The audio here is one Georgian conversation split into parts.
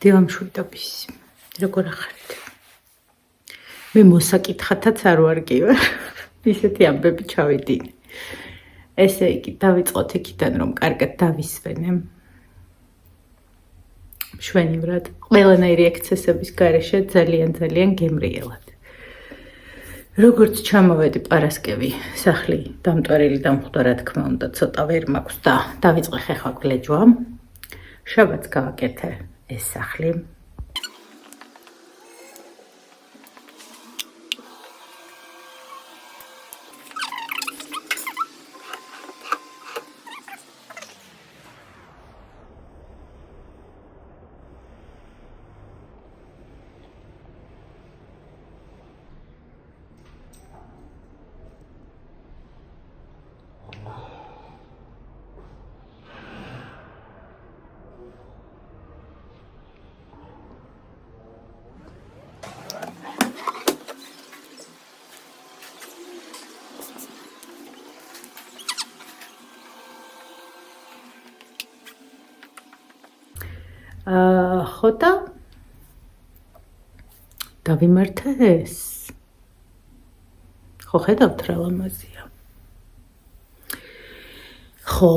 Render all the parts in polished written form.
დილამშვიდობის, როგორ ახართ? მე მოსაკითხათაც არ ვარგი ვარ, ისეთი ამბები ჩავიდინე. ესე იგი, დავიწყოთ იქიდან, რომ კარგად დავისვენე. მშვენივრად, ყველანაირი ექსცესების გარეშე ძალიან გემრიელად. როგორც ჩამოვედი პარასკევი, სახლი დამტვერილი დამხვდა, რა თქმა უნდა, ცოტა ვერ მაქვს და დავიწყე ხეხვა გლეჯვა. შაბათს გავაკეთე ეს სახლი. ხო და დავიმართე ეს. ხო ხედავთ რა ლამაზია. ხო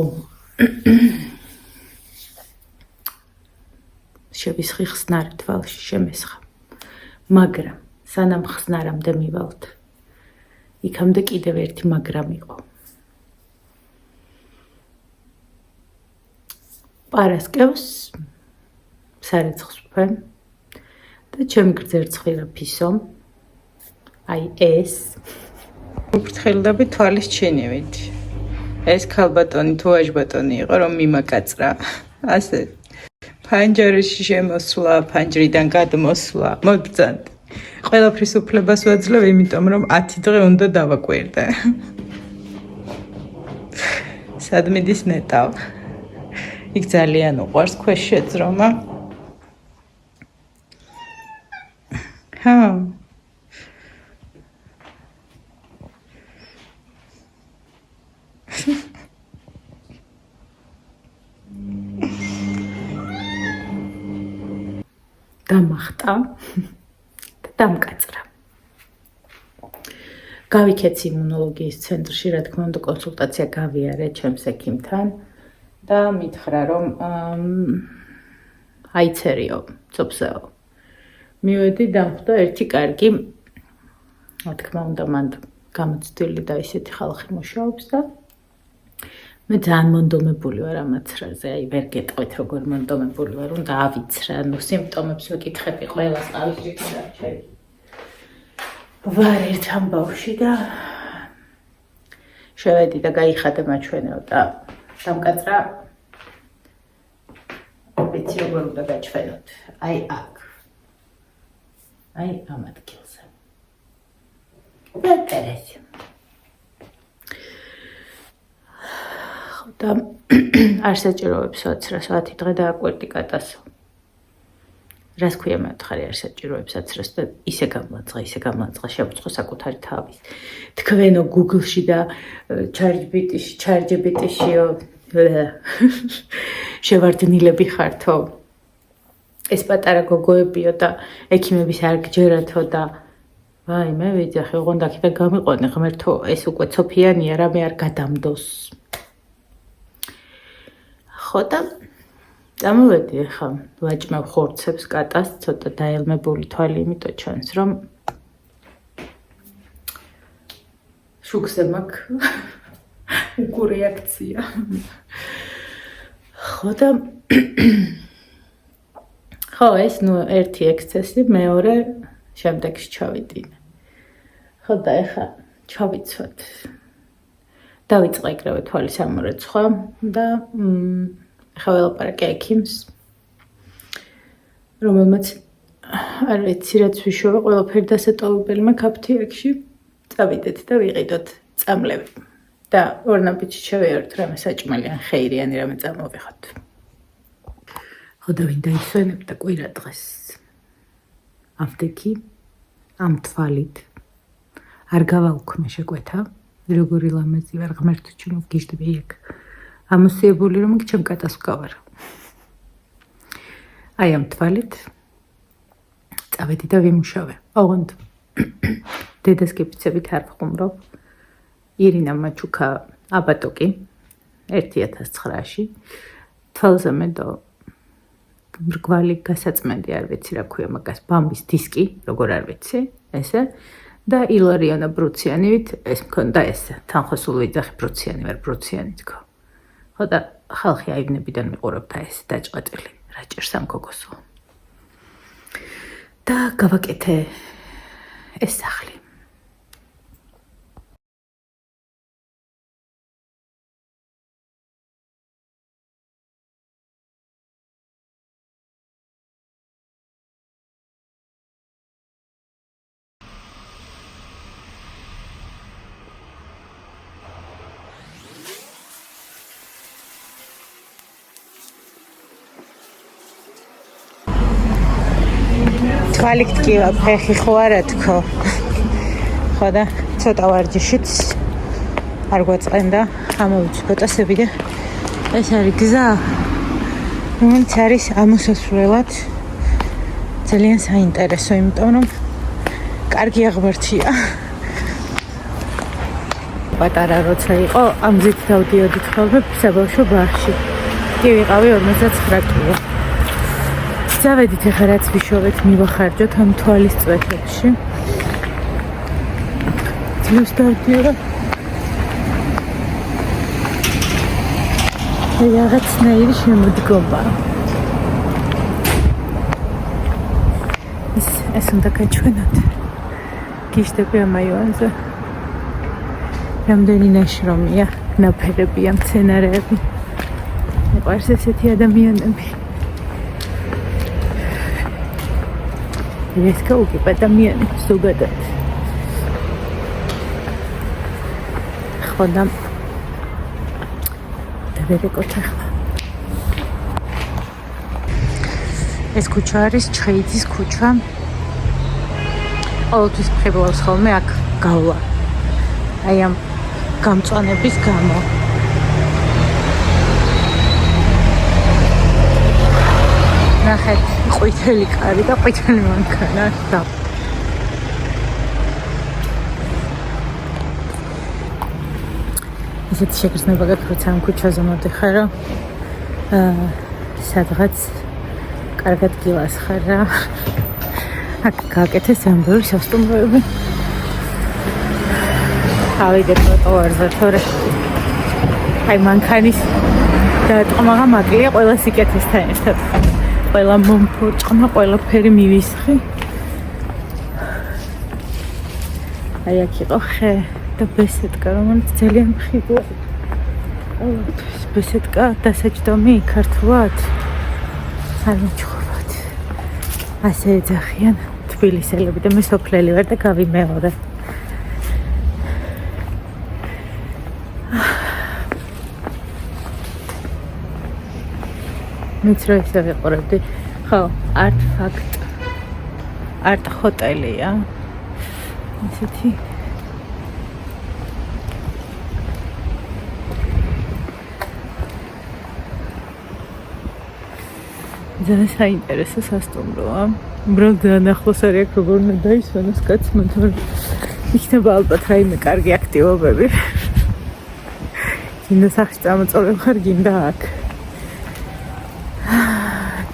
შევისხი ხსნარი თვალში შემესხა. მაგრამ სანამ ხსნარამდე მივალთ, იქამდე კიდევ ერთი მაგრამ იყო. პარასკევს სარეცხს ვფენ და ჩემი გრძერცხილა ფისო, აი ეს ვფრთხილდები თვალის ჩინივით. ეს ქალბატონი თუ ვაჟბატონი იყო, რომ მიმაკაცრა. ასე ფანჯარაში შემოსვლა, ფანჯრიდან გადმოსვლა, მოგწონთ. ყველაფრის უფლებას ვაძლევ, იმიტომ რომ 10 დღე უნდა დავაკვირდე. სად მიდის ნეტავ? იქ ძალიან უყვარს ქვეშ შეძრომა. დამახტა და დამკაცრა. გავიქეცი იმუნოლოგიის ცენტრში, რა თქმა უნდა, კონსულტაცია გავიარე ჩემს ექიმთან და მითხრა, რომ აიცერიო, ძობსეო. მივედი, დამხვდა ერთი კარგი, რა თქმა უნდა, მან გამოცდილი და ისეთი ხალხი მუშაობს და მე ძალიან მონდომებული ვარ ამ აცრაზე, აი ვერ გეტყვით როგორ მონდომებული ვარ, უნდა ავიცრა, ნუ სიმპტომებს ვიკითხები ყველას ყავისჯით დარჩები. ვარ ერთ ამბავში და შევედი და გაიხადე მაჩვენეო და დამკაცრა. ვიცი როგორ უნდა გაჩვენოთ, აი აქ. აი ამ ადგილზე. დატერესი. და არ საჭიროებს აცრას 10 დღე დააკვირდი კატასო. რას ქვია მეთხარი არ საჭიროებს აცრას და ისე გამლაწყა შევწყო საკუთარი თავის. თქვენო Google-ში და ChatGPT-შიო შევარდნილები ხართო. ეს პატარა გოგოებიო და ექიმების არ გჯერათო და ვაი მე ვიძახი, ოღონდ აქედან გამიყვანე ღმერთო, ეს უკვე ცოფიანია, რამე არ გადამდოს. ხო და დამოვედი ახლა ვაჭმევ ხორცებს კატას, ცოტა დაელმებული თვალი, იმიტომ ჩანს, რომ შუქზე მაქვს უკურეაქცია. ხო და ხო ეს ნუ ერთი ექსცესი, მეორე შემდეგში ჩავიდინე. ხო და ახლა ჩავიცვათ. დავიწყე ეგრევე თვალის ამორეცხვა და ახლა ველაპარაკე ექიმს, რომელმაც არ ვიცი რაც ვიშოვე, ყველაფერი დასატოვებელი მაქვს აფთიაქში. წავიდეთ და ვიყიდოთ წამლები და ორ ნაბიჯით შევიაროთ რამე საჭმელი ან ხეირიანი რამე წამოვიღოთ. ხო და ვინ დაისვენებ და კვირა დღეს აფთიაქი ამ თვალით არ გავაუქმე შეკვეთა. როგორი ლამაზი ვარ, ღმერთო ჩემო, გიждები იქ. ამოსიებული რომ ჩემ კატას ვკავარ. აი ამ თვალით წავედი და ვიმუშავე. ოღონდ დედას გიფიცებით არ ვხუმრობ. ირინა მაჩუკა აბატოკი 2009-ში თვალზე მედო მრგვალი გასაწმენდი არ ვიცი რა ქვია მაგას ბამბის დისკი როგორ არ ვიცი ესე და ილარიანა ბრუციანივით ეს მქონდა ესე თანხოსულ ვიძახი ბრუციანი ვარ ბრუციანი თქო ხო და ხალხი აივნებიდან მიყურებდა ეს დაჭყატილი რა ჭირს ამ გოგოსო და გავაკეთე ეს სახლი თვალით კი ფეხი ხო არა თქო ხო და ცოტა ვარჯიშიც არ გვაწყენდა ამოვიცი ბოტასები და ეს არის გზა რომელიც არის ამოსასვლელად ძალიან საინტერესო იმიტომ რომ კარგი აღმართია პატარა როცა იყო ამ გზით დავდიოდი ხოლმე საბავშვო ბაღში კი ვიყავი 59 კილო დავედით ახლა რაც ვიშოვეთ მივახარჯოთ ამ თვალის წვეთებში ძილს დავდიო რაღაცნაირი შემოდგომა ეს უნდა გაჩვენოთ გიშდები ამ აივანზე რამდენი ნაშრომია ნაფერებია მცენარეები მიყვარს ესეთი ადამიანები ეს კაუგებ ადამიანი ზოგადად ხოდა დავერეკოთ ახლა ეს ქუჩა არის ჩხეიძის ქუჩა ყოველთვის ხიბლავს ხოლმე აქ გავლა აი ამ გამწვანების გამო ნახეთ ყვითელი კარი და ყვითელი მანქანა და ისეთი შეგრძნება გაქვს როცა ამ ქუჩაზე მოდიხარ რომ სადღაც კარგად გილასხარ რა აქ გააკეთეს ამბები სასტუმროები ავიდე ტროტუარზე თორე აი მანქანის დატყმაღა მაკლია ყველა სიკეთესთან ერთად ყველა მომფორჭყმა, ყველაფერი მივისხი. აი აქ იყო ხე და ბესედკა, რომელიც ძალიან მხიბლა. ყოველთვის ბესედკა დასაჯდომი ქართულად არ მიჩხუბოთ. ასე ეძახიან თბილისელები და მე სოფლელი ვარ და გავიმეორე. მეც რა ისე ვიყურებდი ხო არტ ჰოტელია ისეთი ძალიან საინტერესო სასტუმროა უბრალოდ ძალიან ახლოს არის აქ როგორ უნდა დაისვენოს კაცმა თორე იქნება ალბათ რაიმე კარგი აქტივობები გინდა სახში წამოწოლე ხარ გინდა აქ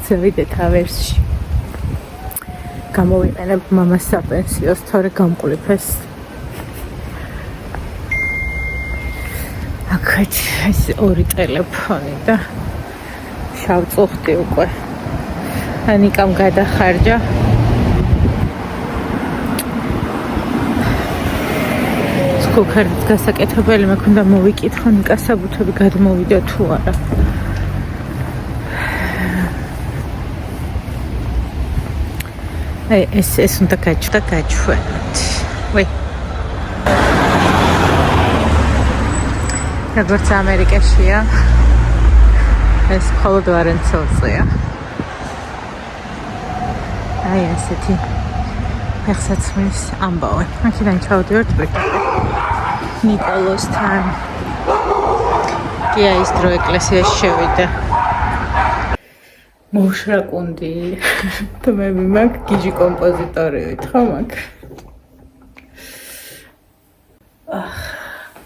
წავიდეთ ავერსში გამოვიყენებ მამას საპენსიოს თორე გამყვლიფეს აქეთ ეს ორი ტელეფონი და შავ წუხდი უკვე ანიკამ გადახარჯა სკოქარდით გასაკეთებელი მე ქონდა მოვიკითხო ნიკა საბუთები გადმოვიდა თუ არა ეს უნდა გაჩვენოთ. ვაი. როგორც ამერიკაშია. ეს მხოლოდ ვარენცელზეა. აი ასეთი ფეხსაცმლის ამბავი. აქედან ჩავდივართ ბრიტანეთში. ნიკოლოსთან. კი ის დრო ეკლესიაში შევიდა. მოშრაკუნდი თმები მაგ გიჟი კომპოზიტორივით ხო მაგ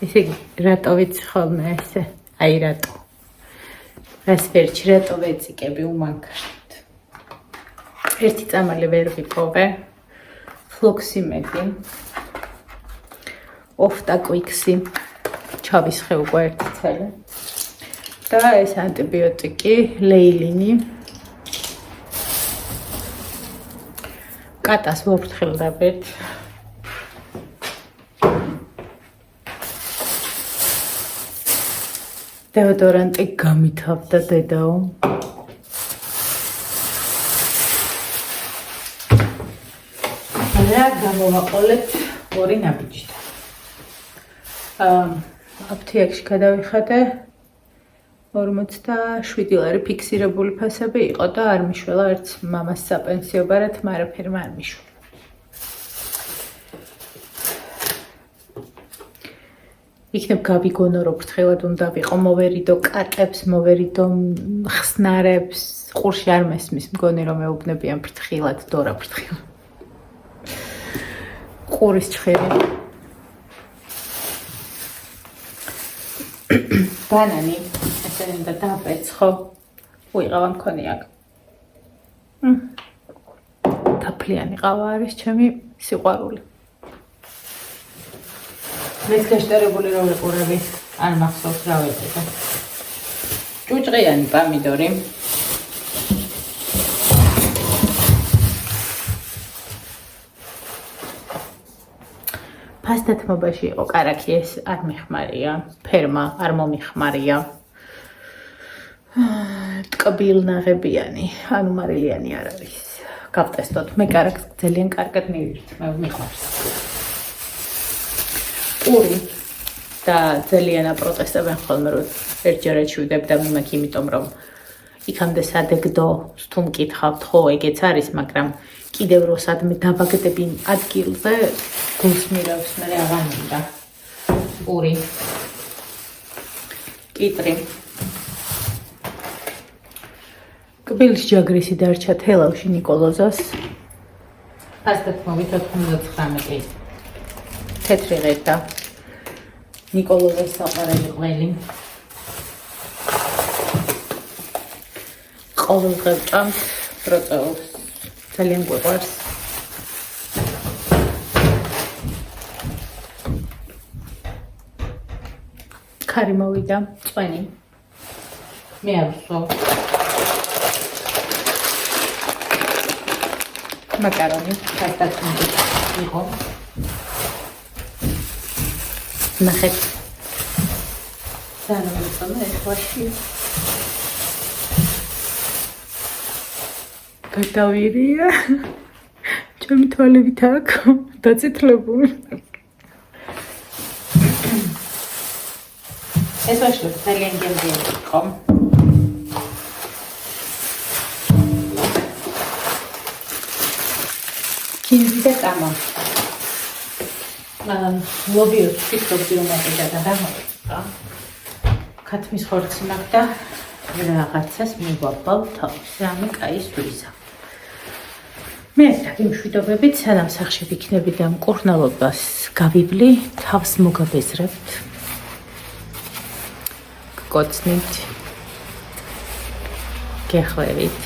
ესე იგი რატო ვიცი ხოლმე ესე აი რატო ეს ვერჩი რატო ვეწიკები უმანქანად ერთი წამალი ვერ ვიპოვე ფლოქსიმედი ოფტაკვიქსი ჩავისხე უკვე ერთი წელი და ეს ანტიბიოტიკი ლეილინი კატას ვოფრთხილდებით დეოდორანტი გამითავდა დედაო რა გამოვაყოლეთ ორი ნაბიჯით აფთიაქში გადავიხადე 47 ლარი ფიქსირებული ფასები იყო და არ მიშველა ერთ მამას საპენსიო ბარად არაფერმა არ მიშველა იქნებ გავიგონო რომ ფრთხილად უნდა ვიყო მოვერიდო კატებს მოვერიდო ხსნარებს ყურში არ მესმის მგონი რომ მეუბნებიან ფრთხილად დორა ფრთხილად ყურის ჭხერი ბანანი ესენი უნდა დაპეცხო უიყავა მქონი აქ თაფლიანი ყავა არის ჩემი სიყვარული მეც გაშტერებული რომ ვიყურები არ მახსოვს რა ვეწე ჭუჭყიანი პამიდორი ფასტათმობაში იყო კარაქი ეს არ მიხმარია ფერმა არ მომიხმარია ტკბილნაღებიანი ანუ მარილიანი არ არის გავტესტოთ მე კარაქს ძალიან კარგად მივირთ მე მიყვარს პური და ძალიან აპროტესტებენ ხოლმე რომ ერთჯერად შევდებ და მიმაქ იმიტომ რომ იქამდე სადეგდო თუ მკითხავთ ხო ეგეც არის მაგრამ კიდევ რო სადმე დაბაგდები ადგილზე გულს მირევს მე აღარ მინდა პური კიტრი კბილის ჯაგრისი დარჩა თელავში ნიკოლოზას ფასტათმობით 99 თეთრი ღერდა ნიკოლოზას საყვარელი ყველი ყოველ დღე ვჭამთ ბროწეულს ძალიან გვიყვარს ქარი მოვიდა წვენი მე არ ვსვავ მაკარონი ფასტათმობით იყო ნახეთ ძალიან ეხვაში გადავირია ჩემი თვალებით აქ დაწითლებული ეს ვაშლებ ძალიან გემრიელი იყო კინზი და კამა ლობიოს ფიქრობდი რომ აკეთა და დამოყვა ქათმის ხორცი მაქვს და რაღაცას მივაბავ თავს რამე კაი სვისა მე აქ იმშვიდობებით სანამ სახში ვიქნები და მკურნალობას გავივლი თავს მოგაბეზრებთ გკოცნით გეხვევით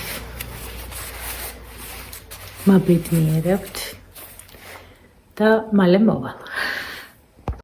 მაბედნიერებთ და მალე მოვალ